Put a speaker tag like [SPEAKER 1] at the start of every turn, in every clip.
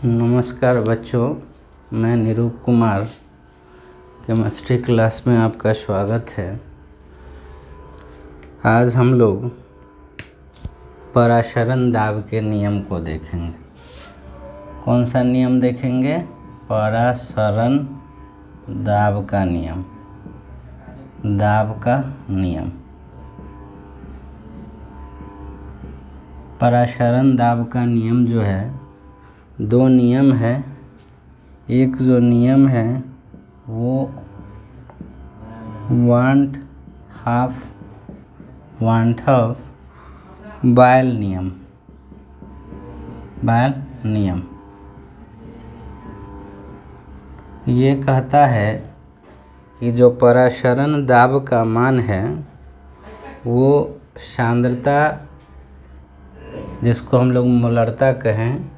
[SPEAKER 1] नमस्कार बच्चों, मैं निरूप कुमार केमिस्ट्री क्लास में आपका स्वागत है। आज हम लोग पराशरण दाब के नियम को देखेंगे। कौन सा नियम देखेंगे? पराशरण दाब का नियम। दाब का नियम। पराशरण दाब का नियम जो है, दो नियम है। एक जो नियम है वो वांट हाफ बॉयल नियम। बॉयल नियम ये कहता है कि जो पराशरण दाब का मान है वो सांद्रता, जिसको हम लोग मोलरता कहें,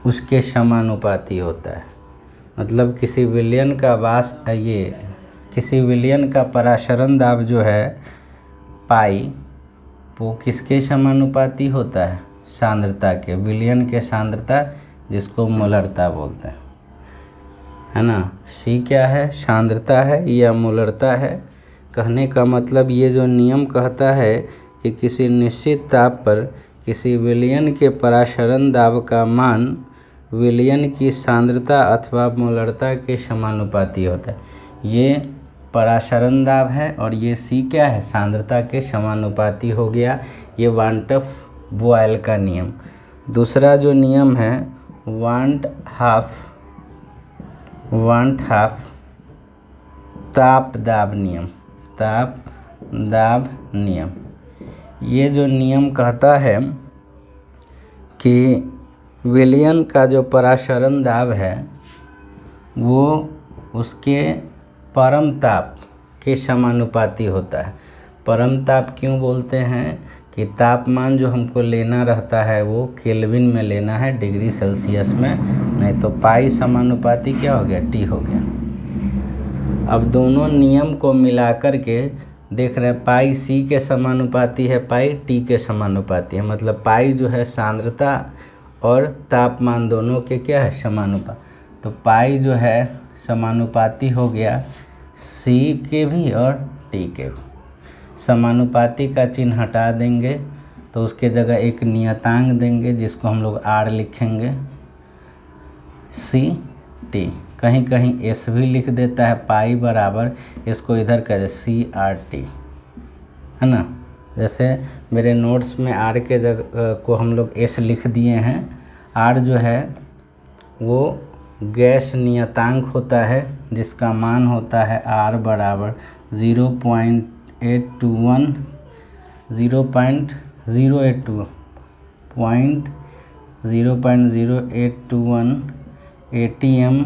[SPEAKER 1] उसके समानुपाती होता है। मतलब किसी विलयन का पराशरण दाब जो है पाई, वो किसके समानुपाती होता है? सांद्रता के। विलयन के सांद्रता, जिसको मोलरता बोलते हैं, है ना। सी क्या है? सांद्रता है या मोलरता है। कहने का मतलब ये जो नियम कहता है कि किसी निश्चित ताप पर किसी विलयन के पराशरण दाब का मान विलयन की सांद्रता अथवा मोलरता के समानुपाती होता है। ये पराशरण दाब है और ये सी क्या है? सांद्रता के समानुपाती हो गया। ये वांट बॉयल का नियम। दूसरा जो नियम है वांट हाफ ताप दाब नियम। ताप दाब नियम। ये जो नियम कहता है कि विलयन का जो पराशरण दाब है वो उसके परम ताप के समानुपाती होता है। परम ताप क्यों बोलते हैं? कि तापमान जो हमको लेना रहता है वो केल्विन में लेना है, डिग्री सेल्सियस में नहीं। तो पाई समानुपाती क्या हो गया? टी हो गया। अब दोनों नियम को मिलाकर के देख रहे हैं, पाई सी के समानुपाती है, पाई टी के समानुपाती है। मतलब पाई जो है सांद्रता और तापमान दोनों के क्या है? समानुपात। तो पाई जो है समानुपाती हो गया सी के भी और टी के भी। समानुपाती का चिन्ह हटा देंगे तो उसके जगह एक नियतांक देंगे, जिसको हम लोग आर लिखेंगे। सी टी, कहीं कहीं एस भी लिख देता है। पाई बराबर, इसको इधर कर सी आर टी, है ना। जैसे मेरे नोट्स में आर के जगह को हम लोग एस लिख दिए हैं। आर जो है वो गैस नियतांक होता है, जिसका मान होता है आर बराबर 0.0821 ATM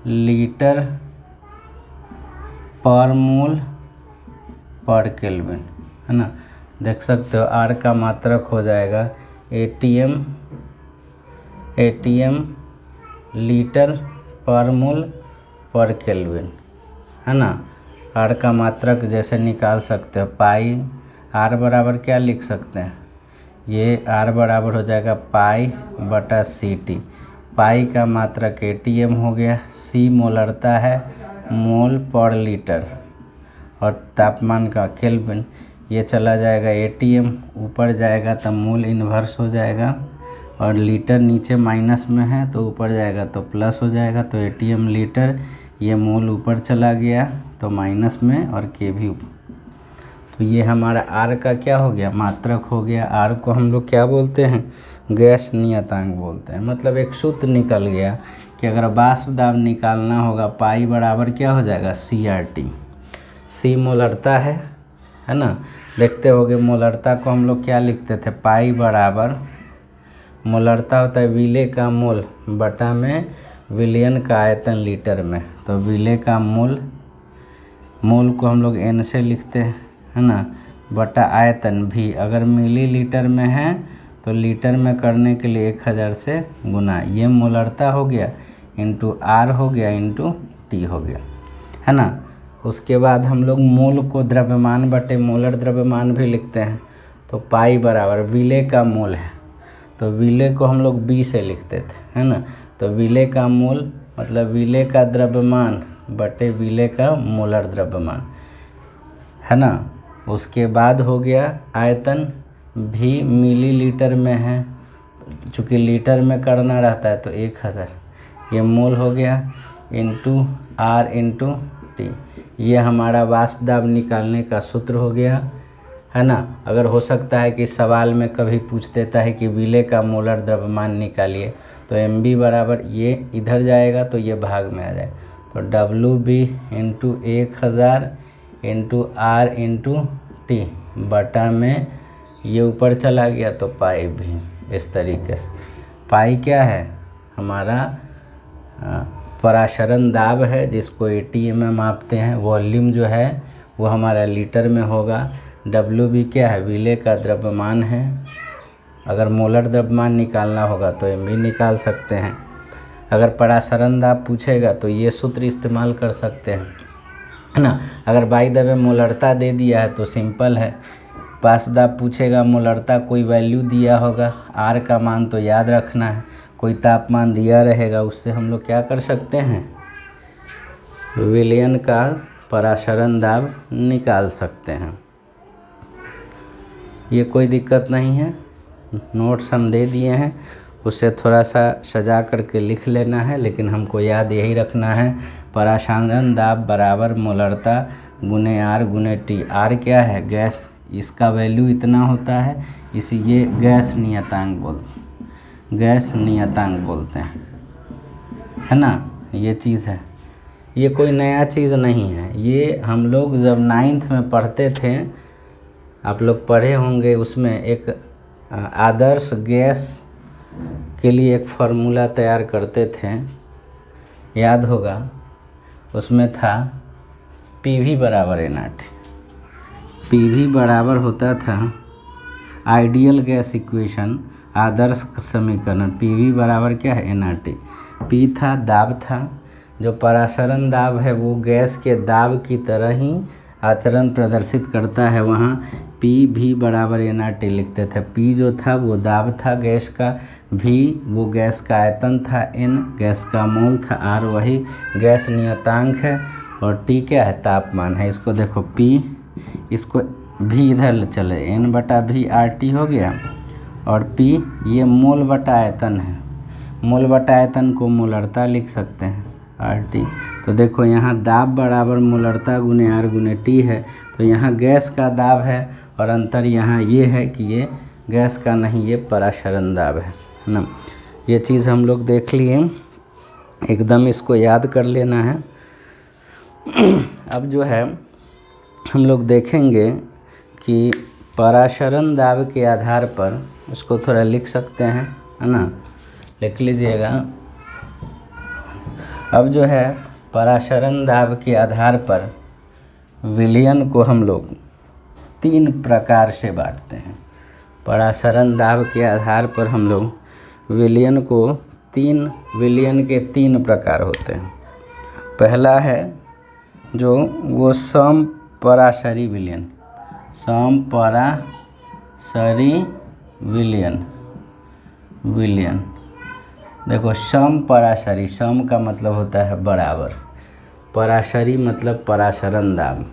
[SPEAKER 1] लीटर पर मोल पर केल्विन, है ना। देख सकते हो आर का मात्रक हो जाएगा ATM लीटर पर मोल पर केल्विन, है ना। आर का मात्रक जैसे निकाल सकते हो, पाई आर बराबर क्या लिख सकते हैं? ये आर बराबर हो जाएगा पाई बटा सी टी। पाई का मात्रक ATM हो गया, सी मोलरता है, मोल पर लीटर, और तापमान का केल्विन। ये चला जाएगा ATM, ऊपर जाएगा तो मोल इन्वर्स हो जाएगा, और लीटर नीचे माइनस में है तो ऊपर जाएगा तो प्लस हो जाएगा। तो ATM लीटर, ये मोल ऊपर चला गया तो माइनस में, और के भी ऊपर। तो ये हमारा आर का क्या हो गया? मात्रक हो गया। आर को हम लोग क्या बोलते हैं? गैस नियतांक बोलते हैं। मतलब एक सूत्र निकल गया कि अगर वाष्प दाब निकालना होगा, पाई बराबर क्या हो जाएगा? CRT। सी मोलरता है ना। देखते होगे मोलरता को हम लोग क्या लिखते थे? पाई बराबर, मोलरता होता है विले का मोल बटा में विलयन का आयतन लीटर में। तो विले का मोल को हम लोग N से लिखते हैं, है ना, बटा आयतन भी। अगर मिलीलीटर में है तो लीटर में करने के लिए 1000 से गुना। ये मोलरता हो गया, इंटू आर हो गया, इंटू टी हो गया, है ना। उसके बाद हम लोग मोल को द्रव्यमान बटे मोलर द्रव्यमान भी लिखते हैं। तो पाई बराबर विले का मोल है तो विलेय को हम लोग बी से लिखते थे, है ना। तो विलेय का मोल मतलब विलेय का द्रव्यमान बटे विलेय का मोलर द्रव्यमान, है ना। उसके बाद हो गया आयतन, भी मिलीलीटर में है, चूँकि लीटर में करना रहता है तो 1000, ये मोल हो गया, इंटू आर इंटू टी। ये हमारा वाष्प दाब निकालने का सूत्र हो गया, है ना। अगर हो सकता है कि सवाल में कभी पूछ देता है कि विलेय का मोलर द्रव्यमान निकालिए, तो एम बी बराबर ये इधर जाएगा तो ये भाग में आ जाए, तो W B into 1000 into R into T बटा में ये ऊपर चला गया तो पाई भी। इस तरीके से पाई क्या है हमारा पराशरण दाब है, जिसको एटीएम में मापते हैं। वॉल्यूम जो है वो हमारा लीटर में होगा। डब्ल्यू बी क्या है, विलेय का द्रव्यमान है। अगर मोलर द्रव्यमान निकालना होगा तो एम बी निकाल सकते हैं। अगर पराशरण दाब पूछेगा तो ये सूत्र इस्तेमाल कर सकते हैं, है ना। अगर बाई द वे मोलरता दे दिया है तो सिंपल है। वाष्प दाब पूछेगा, मोलरता कोई वैल्यू दिया होगा, आर का मान तो याद रखना है, कोई तापमान दिया रहेगा, उससे हम लोग क्या कर सकते हैं, विलयन का पराशरण दाब निकाल सकते हैं। ये कोई दिक्कत नहीं है, नोट्स हम दे दिए हैं, उससे थोड़ा सा सजा करके लिख लेना है, लेकिन हमको याद यही रखना है, पराशरण दाब बराबर मोलरता गुने आर गुने टी। आर क्या है, गैस, इसका वैल्यू इतना होता है, इसी ये गैस नियतांक बोलते हैं, है ना। ये चीज़ है, ये कोई नया चीज़ नहीं है। ये हम लोग जब 9th में पढ़ते थे, आप लोग पढ़े होंगे, उसमें एक आदर्श गैस के लिए एक फार्मूला तैयार करते थे, याद होगा। उसमें था पीवी बराबर एनआरटी। पीवी बराबर होता था आइडियल गैस इक्वेशन, आदर्श समीकरण। पीवी बराबर क्या है, एनआरटी। पी था दाब था, जो पराशरण दाब है वो गैस के दाब की तरह ही आचरण प्रदर्शित करता है, वहाँ पी भी बराबर एनआरटी लिखते थे। पी जो था वो दाब था गैस का, भी वो गैस का आयतन था, एन गैस का मोल था, आर वही गैस नियतांक है, और टी क्या है, तापमान है। इसको देखो पी, इसको भी इधर चले, एन बटा भी आर टी हो गया, और पी ये मोल बटा आयतन है। मोल बटा आयतन को मोलरता लिख सकते हैं, आर टी। तो देखो यहाँ दाब बराबर मोलरता गुने आर गुने टी है, तो यहाँ गैस का दाब है, और अंतर यहाँ ये है कि ये गैस का नहीं, ये पराशरण दाब है ना। ये चीज़ हम लोग देख लिए, एकदम इसको याद कर लेना है। अब जो है हम लोग देखेंगे कि पराशरण दाब के आधार पर, उसको थोड़ा लिख सकते हैं, है ना, लिख लीजिएगा। अब जो है पराशरण दाब के आधार पर विलयन को हम लोग 3 प्रकार से बांटते हैं। पराशरण दाब के आधार पर हम लोग विलयन को विलयन के 3 प्रकार होते हैं। पहला है जो वो समपराशरी विलयन, समपराशरी विलयन। देखो समपराशरी, सम का मतलब होता है बराबर, पराशरी मतलब पराशरण दाब।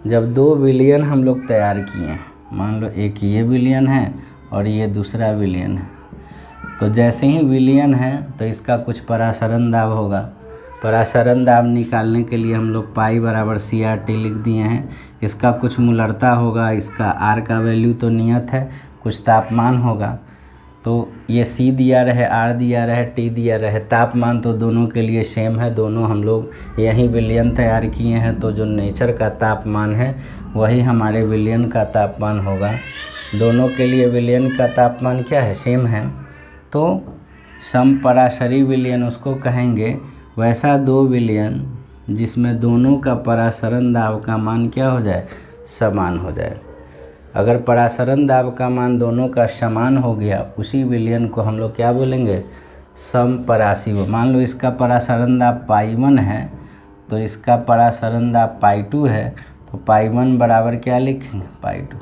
[SPEAKER 1] जब 2 विलयन हम लोग तैयार किए हैं, मान लो एक ये विलयन है और ये दूसरा विलयन है, तो जैसे ही विलयन है तो इसका कुछ पराशरण दाब होगा। पराशरण दाब निकालने के लिए हम लोग पाई बराबर CRT लिख दिए हैं। इसका कुछ मोलरता होगा, इसका आर का वैल्यू तो नियत है, कुछ तापमान होगा, तो ये C दिया रहे, R दिया रहे, T दिया रहे, तापमान तो दोनों के लिए सेम है। दोनों हम लोग यही विलयन तैयार किए हैं, तो जो नेचर का तापमान है वही हमारे विलयन का तापमान होगा। दोनों के लिए विलयन का तापमान क्या है, सेम है, तो समपराशरी विलयन उसको कहेंगे। वैसा 2 विलयन जिसमें दोनों का पराशरण दाब का मान क्या हो जाए, समान हो जाए। अगर पराशरण दाब का मान दोनों का समान हो गया, उसी विलयन को हम लोग क्या बोलेंगे, समपराशी। मान लो इसका पराशरण दाब पाई 1 है, तो इसका पराशरण दाब पाई 2 है, तो पाई 1 बराबर क्या लिखेंगे, पाई 2।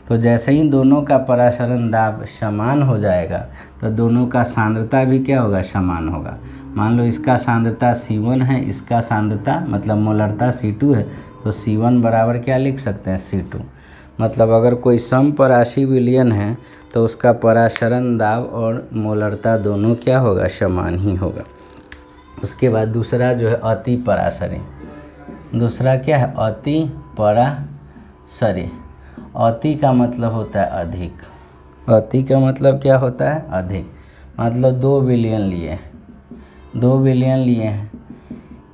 [SPEAKER 1] तो जैसे ही दोनों का परासरण दाब समान हो जाएगा तो दोनों का सांद्रता भी क्या होगा, समान होगा। मान लो इसका सांद्रता C1 है, इसका सांद्रता मतलब मोलरता C2 है, तो C1 बराबर क्या लिख सकते हैं, C2। मतलब अगर कोई समपरासी विलयन है तो उसका परासरण दाब और मोलरता दोनों क्या होगा, समान ही होगा। उसके बाद दूसरा जो है अति परासरी। दूसरा क्या है, अति परासरी। अति का मतलब होता है अधिक। अति का मतलब क्या होता है, अधिक। मतलब 2 विलयन लिए, 2 विलयन लिए हैं,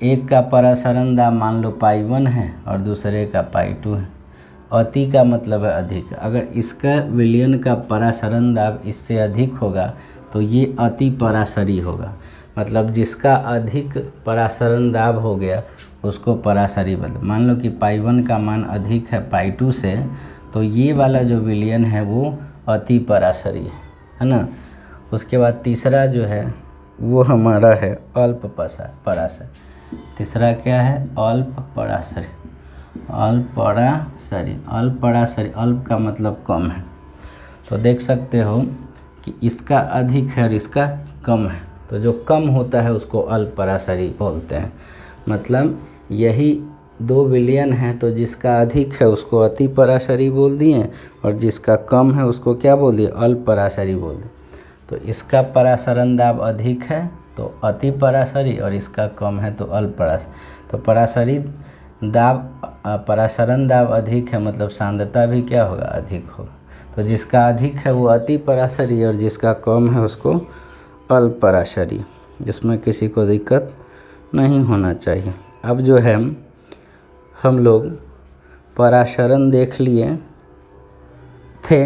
[SPEAKER 1] एक का परासरण दाब मान लो π1 है और दूसरे का π2 है। अति का मतलब है अधिक। अगर इसका विलयन का परासरण दाब इससे अधिक होगा तो ये अति परासरी होगा। मतलब जिसका अधिक परासरण दाब हो गया उसको परासरी बोलते। मान लो कि π1 का मान अधिक है π2 से, तो ये वाला जो विलयन है वो अति परासरी है ना। उसके बाद तीसरा जो है वो हमारा है अल्प परासरी। तीसरा क्या है, अल्प परासरी। अल्प परासरी, अल्प परासरी, अल्प का मतलब कम है। तो देख सकते हो कि इसका अधिक है और इसका कम है, तो जो कम होता है उसको अल्प परासरी बोलते हैं। मतलब यही 2 विलयन हैं, तो जिसका अधिक है उसको अति परासरी बोल दिए और जिसका कम है उसको क्या बोल दिए, अल्प परासरी बोल दिए। तो इसका परासरण दाब अधिक है तो अति परासरी और इसका कम है तो अल्प परासरी। तो परासरी दाब, परासरण दाब अधिक है मतलब सांद्रता भी क्या होगा, अधिक होगा। तो जिसका अधिक है वो अति परासरी और जिसका कम है उसको अल्प परासरी। इसमें किसी को दिक्कत नहीं होना चाहिए। अब जो है हम लोग परासरण देख लिए थे,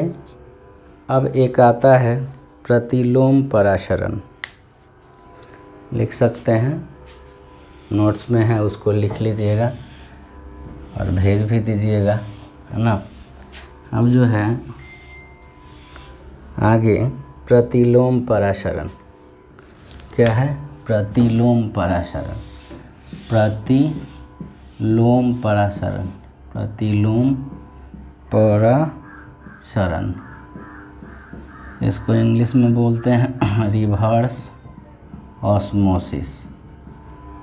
[SPEAKER 1] अब एक आता है प्रतिलोम परासरण। लिख सकते हैं, नोट्स में है, उसको लिख लीजिएगा और भेज भी दीजिएगा, है ना। अब जो है आगे प्रतिलोम परासरण क्या है, प्रतिलोम परासरण। प्रतिलोम परासरण, प्रतिलोम परासरण, इसको इंग्लिश में बोलते हैं रिवर्स ऑस्मोसिस।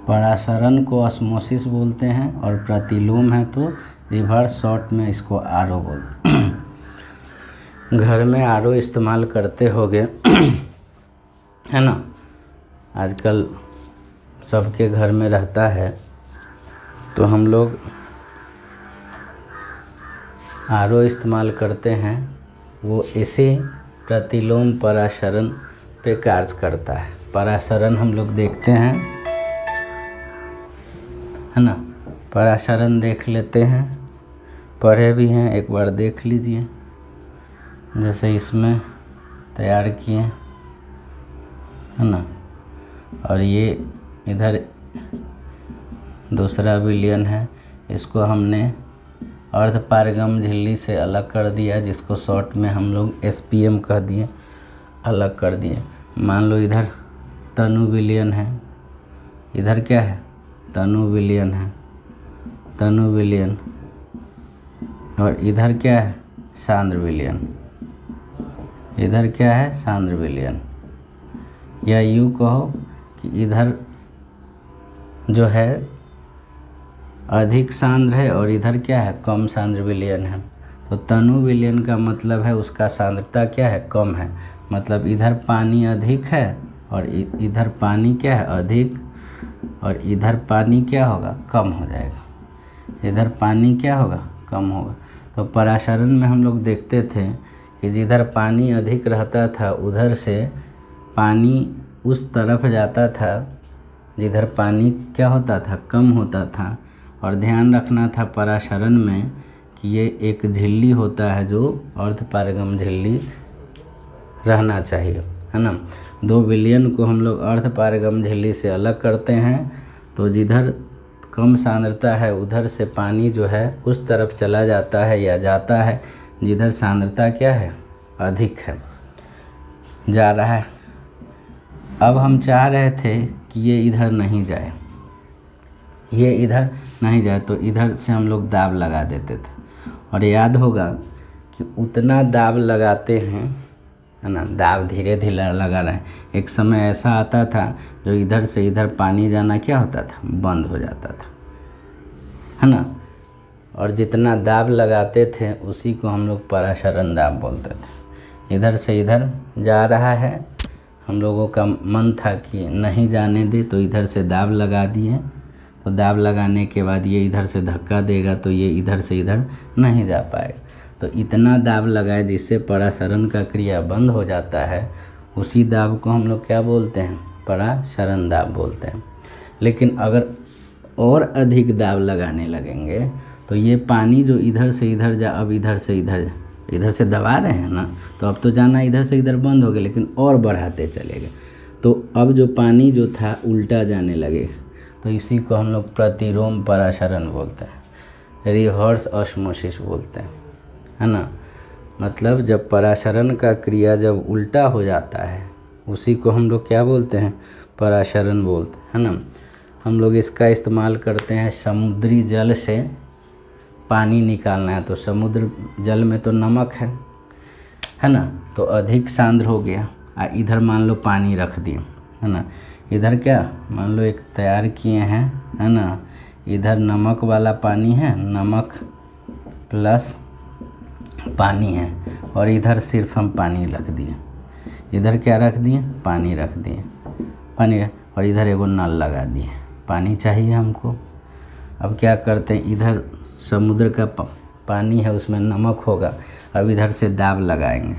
[SPEAKER 1] परासरण को ऑस्मोसिस बोलते हैं और प्रतिलोम है तो रिवर्स, शॉर्ट में इसको आरओ बोलते हैं। घर में आरओ इस्तेमाल करते होगे है ना, आजकल सबके घर में रहता है। तो हम लोग आरओ इस्तेमाल करते हैं, वो इसी प्रतिलोम परासरण पे कार्य करता है। परासरण हम लोग देखते हैं, है ना, परासरण देख लेते हैं, पढ़े भी हैं, एक बार देख लीजिए। जैसे इसमें तैयार किए, है ना, और ये इधर दूसरा विलयन है, इसको हमने अर्धपारगम झिल्ली से अलग कर दिया, जिसको शॉर्ट में हम लोग SPM कह दिए, अलग कर दिए। मान लो इधर तनु विलयन है, इधर क्या है, तनु विलयन है, तनु विलयन, और इधर क्या है, सांद्र विलयन। इधर क्या है, सांद्र विलयन। या यूँ कहो कि इधर जो है अधिक सांद्र है और इधर क्या है, कम सांद्र विलयन है। तो तनु विलयन का मतलब है उसका सांद्रता क्या है, कम है। मतलब इधर पानी अधिक है और इधर पानी क्या है, अधिक, और इधर पानी क्या होगा, कम हो जाएगा। इधर पानी क्या होगा, कम होगा। तो परासरण में हम लोग देखते थे कि जिधर पानी अधिक रहता था उधर से पानी उस तरफ जाता था जिधर पानी क्या होता था, कम होता था। और ध्यान रखना था परासरण में कि ये एक झिल्ली होता है जो अर्धपारगम झिल्ली रहना चाहिए, है ना। 2 विलयन को हम लोग अर्धपारगम झिल्ली से अलग करते हैं, तो जिधर कम सांद्रता है उधर से पानी जो है उस तरफ चला जाता है या जाता है जिधर सांद्रता क्या है, अधिक है, जा रहा है। अब हम चाह रहे थे कि ये इधर नहीं जाए, ये इधर नहीं जाए, तो इधर से हम लोग दाब लगा देते थे। और याद होगा कि उतना दाब लगाते हैं, है ना, दाब धीरे धीरे लगा रहे हैं। एक समय ऐसा आता था जो इधर से इधर पानी जाना क्या होता था, बंद हो जाता था, है ना। और जितना दाब लगाते थे उसी को हम लोग पराशरण दाब बोलते थे। इधर से इधर जा रहा है, हम लोगों का मन था कि नहीं जाने दे, तो इधर से दाब लगा दिए। तो दाब लगाने के बाद ये इधर से धक्का देगा तो ये इधर से इधर नहीं जा पाएगा। तो इतना दाब लगाए जिससे पराशरण का क्रिया बंद हो जाता है, उसी दाब को हम लोग क्या बोलते हैं, पराशरण दाब बोलते हैं। लेकिन अगर और अधिक दाब लगाने लगेंगे तो ये पानी जो इधर से इधर अब इधर से दबा रहे हैं ना, तो अब तो जाना इधर से इधर बंद हो गया, लेकिन और बढ़ाते चले गए तो अब जो पानी जो था उल्टा जाने लगे। तो इसी को हम लोग प्रतिलोम पराशरण बोलते हैं, रिवर्स ऑस्मोसिस बोलते हैं, है ना। मतलब जब पराशरण का क्रिया जब उल्टा हो जाता है उसी को हम लोग क्या बोलते हैं, पराशरण बोलते हैं, है ना। हम लोग इसका इस्तेमाल करते हैं समुद्री जल से पानी निकालना है, तो समुद्र जल में तो नमक है ना, तो अधिक सांद्र हो गया। इधर मान लो पानी रख दिए, है ना, इधर क्या मान लो एक तैयार किए हैं, है ना, इधर नमक वाला पानी है, नमक प्लस पानी है, और इधर सिर्फ हम पानी रख दिए। इधर क्या रख दिए, पानी रख दिए, पानी, और इधर एगो नल लगा दिए, पानी चाहिए हमको। अब क्या करते हैं, इधर समुद्र का पानी है, उसमें नमक होगा, अब इधर से दाब लगाएंगे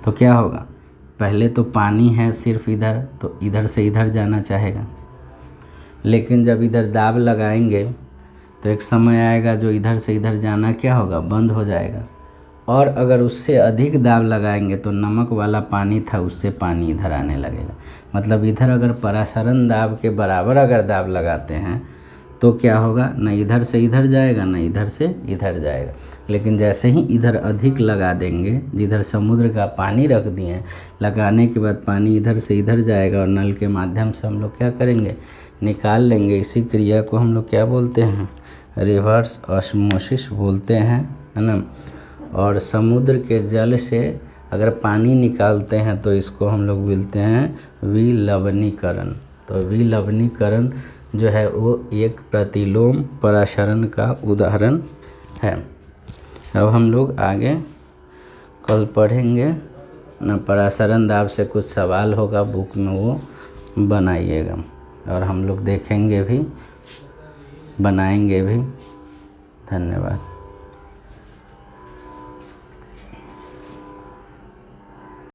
[SPEAKER 1] तो क्या होगा, पहले तो पानी है सिर्फ इधर, तो इधर से इधर जाना चाहेगा, लेकिन जब इधर दाब लगाएंगे तो एक समय आएगा जो इधर से इधर जाना क्या होगा, बंद हो जाएगा। और अगर उससे अधिक दाब लगाएंगे तो नमक वाला पानी था, उससे पानी इधर आने लगेगा। मतलब इधर अगर पराशरण दाब के बराबर अगर दाब लगाते हैं तो क्या होगा, न इधर से इधर जाएगा न इधर से इधर जाएगा। लेकिन जैसे ही इधर अधिक लगा देंगे, जिधर समुद्र का पानी रख दिए, लगाने के बाद पानी इधर से इधर जाएगा और नल के माध्यम से हम लोग क्या करेंगे, निकाल लेंगे। इसी क्रिया को हम लोग क्या बोलते हैं, रिवर्स ऑस्मोसिस बोलते हैं, है ना। और समुद्र के जल से अगर पानी निकालते हैं तो इसको हम लोग बोलते हैं विलवणीकरण। तो विलवणीकरण जो है वो एक प्रतिलोम पराशरण का उदाहरण है। अब हम लोग आगे कल पढ़ेंगे ना, पराशरण दाब से कुछ सवाल होगा बुक में, वो बनाइएगा और हम लोग देखेंगे भी, बनाएंगे भी। धन्यवाद।